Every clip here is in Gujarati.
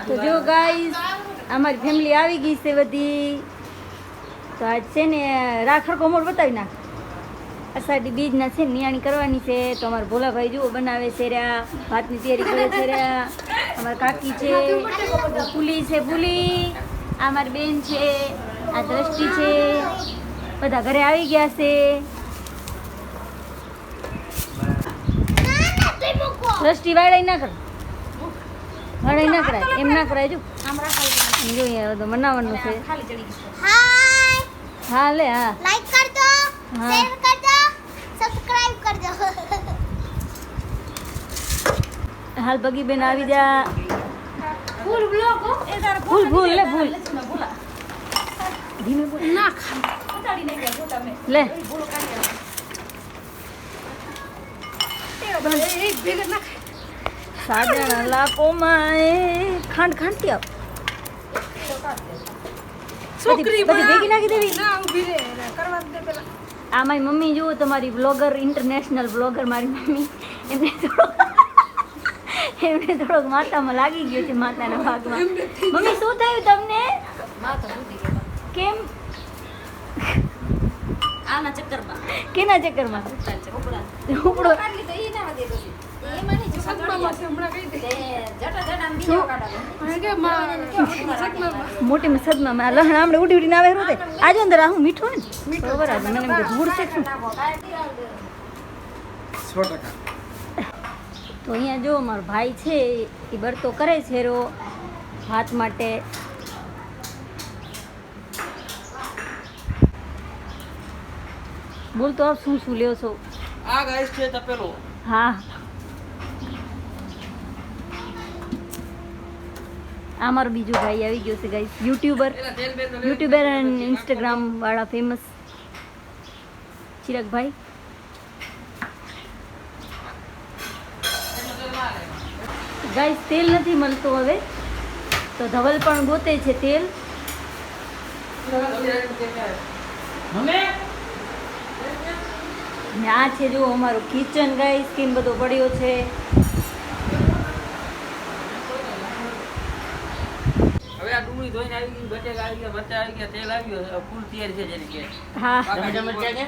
તો જો ગાઈસ અમારી ફેમિલી આવી ગઈ છે બધી. તો આજ છે ને રાખડ કોમોડ બતાવી નાખ. અષાઢી બીજના છે નિયાણી કરવાની છે. તો અમારા ભોલાભાઈ જુઓ બનાવે છે રહ્યા, ભાતની તૈયારી કરે છે રહ્યા. અમારા કાકી છે, પુલી છે, પુલી. આ મારી બેન છે, આ દ્રષ્ટિ છે. બધા ઘરે આવી ગયા છે. દ્રષ્ટિ વાળાઈ ના કર, વાળાઈ ના કરાય, એમ ના કરાય. જો જોઈએ હવે તો બનાવવાનું છે. હા લે, હા લાઈક કરજો, શેર કરજો, સબસ્ક્રાઇબ કરજો. હાલ બગી બેન આવી જા. ફૂલ બ્લોગ હો એ તાર ફૂલ ફૂલ લે ફૂલ ધીમે બોલ ના ખા ઉતાડી નહીં ગયો તમે લે. એ ભેગા ના સાડા લાપોમાં એ ખાંડ ખાંડતી આપ છોકરી બધી ભેગી નાખી દેવી. ના ઊભી રે કરવા દે પેલા. આ મારી મમ્મી જુઓ, તમારી બ્લોગર, ઇન્ટરનેશનલ બ્લોગર મારી મમ્મી. એમને થોડોક માથામાં લાગી ગયો છે, માતાના ભાગમાં. મમ્મી શું થયું તમને? કેમ? આના ચક્કરમાં કેના ચક્કરમાં? ઉપડો મોટી સદમાં લહણ આમડે ઉડી ઉડીને આવે રૂ. આજે અંદર આવું મીઠું ને બરાબર. મને એમ કે ધૂળ છે શું? તો અહીંયા જો મારો ભાઈ છે એ બરતો કરે છે રો ભાત માટે. બોલ તો આપ શું શું લ્યો છો? આ ગાઈસ છે તપેલો. હા, આ મારો બીજો ભાઈ આવી ગયો છે ગાઈસ, યુટ્યુબર અને ઇન્સ્ટાગ્રામ વાળા ફેમસ ચિરાગભાઈ. ગાઈસ તેલ નથી મળતું હવે, તો ધવલ પણ ગોતે છે તેલ. ને આ છે જો અમારો કિચન ગાઈસ, કેમ બધો પડ્યો છે. હવે આ ડુંગળી ધોઈને આવી ગઈ, બટેકા આવી ગયા, મરચાં આવી ગયા, તેલ આવી ગયું, ફૂલ તૈયાર છે જેની કે. હા, ટમેટા કે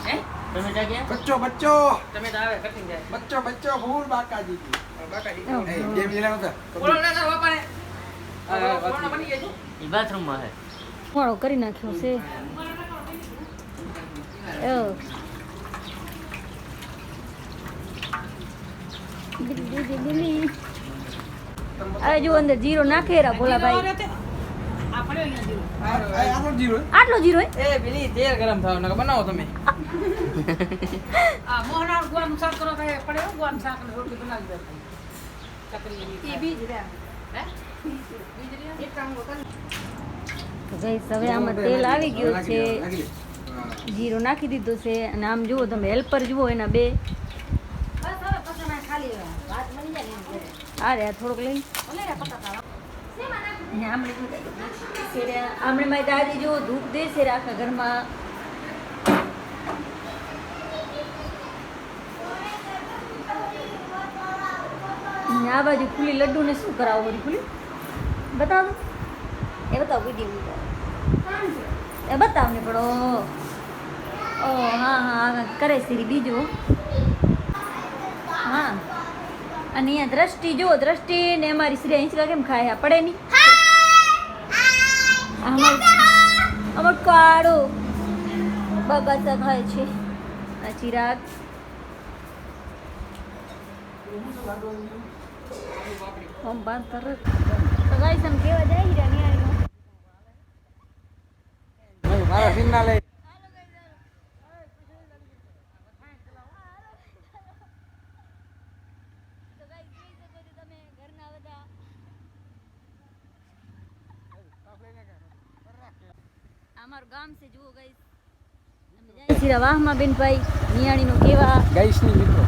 હે ટમેટા કે बच्चों बच्चों ટમેટા આવે કટિંગ જાય. बच्चों बच्चों फूल बाकाजी की બાકાજી गेम लेना होता બોલો ના ના બાપાને કોણ બની ગઈ છે? એ બાથરૂમમાં હે. મોડો કરી નાખ્યો છે. હવે જો અંદર જીરો નાખેરા ભોલાભાઈ. आलो जीरो આટલો જીરો હે? એ પેલી તેલ ગરમ થાવ નકર બનાવો તમે. આ મોહનાર ગોવાનું શાક કરો કે પડે એવું ગોવાનું શાક ને રોટલી બનાવી દે. ચકરી એ બીજ રે હે બીજ રે એક કામ કરો. તો ગાઈસ હવે આમાં તેલ આવી ગયું છે, જીરો નાખી દીધો છે. અને આમ જુઓ તમે, હેલ્પર જુઓ એના બે. બસ હવે પછી ના ખાલી વાત બની જાય ને ઘરે. આ રે થોડોક લઈને ઓલે રે પટાટા ને આમણે મારી દાદી જો ધૂપ દે છે આખા ઘરમાં. ને આ બાજુ ફૂલી લડ્ડુ ને શું કરાવો બધી ફૂલી બતાવ દો. એ બતાવો વિડીયો એ બતાવ ને પડો. ઓ હા હા કરે છે બીજો. હા, અને અહીંયા દ્રષ્ટિ જો, દ્રષ્ટિ ને અમારી શ્રેયા હિંચકા કેમ ખાય પડે નહીં. અમાર કાળો બગાસા ખાય છે. આ ચિરાગ હોમ બાંધ કર. તો ગાઈસ આમ કેવા જાય હીરા નિયાણીનો. मारा सिन्ना ले અમારું ગામ છે જુઓ ગાઈસ. અમે જાય છીએ વાહમાં બેનભાઈ નિયાણીનો કેવા. गाइस ની મિત્રો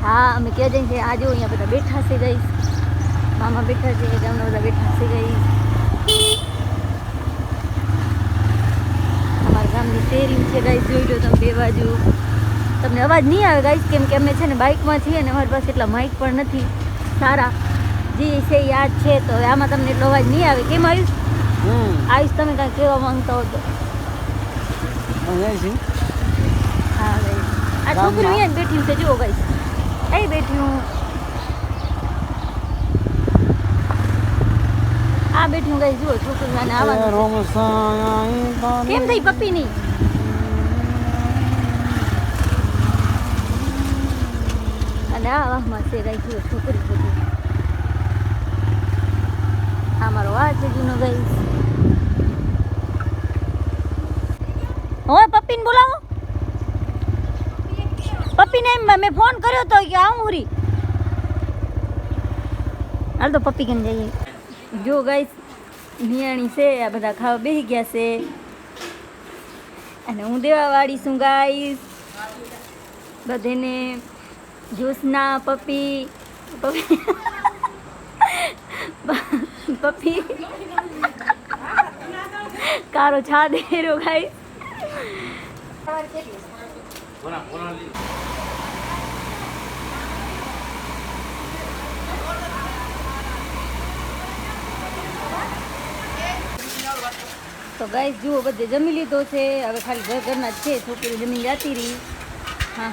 હા, અમે ક્યાં જઈએ છીએ? આ જો અહીંયા બધા બેઠા છે ગાઈસ, મામા બેઠા છે, ગામના બધા બેઠા છે ગાઈસ. અમારા ગામની શેરી છે ગાઈસ, જોઈ લો તમે બે બાજુ. તમને અવાજ નહીં આવે ગાઈસ, કેમ કે અમે છે ને બાઇકમાં છીએ ને અમારી પાસે એટલા માઇક પણ નથી સારા, જે છે એ યાદ છે, તો હવે આમાં તમને એટલો અવાજ નહીં આવે. કેમ આયુષ? આયુષ તમે કાંઈ કહેવા માંગતા હો તો? અહીંયા છે હા ગાઈસ, આ છોકરી અહીંયા બેઠી છે, જુઓ ગાઈસ, અહીં બેઠી હું, આ બેઠી હું ગાઈસ, જુઓ છોકરી અને આવવાનું કેમ થઈ પપ્પી ની. અને આ વાહમાં છે ગાઈસ, જુઓ છોકરી બધી. આ મારો વાહ છે જૂનો ગાઈસ. હવે પપ્પીને બોલાવો. પપ્પીને એમ મેં ફોન કર્યો તો કે આવું રી. હાલ તો પપ્પી કેમ જઈએ. જો ગાઈસ નિયાણી છે, આ બધા ખાવા બેસી ગયા છે અને હું દેવાવાળી છું ગાઈસ બધેને. જ્યોત્સના પપ્પી પપ્પી કારો છા દે રો ગાઈસ. તો ગાઈસ જુઓ બધે જમી લીધો છે, હવે ખાલી ઘરના જ છે, છોકરી જમીન જાતી રહી. હા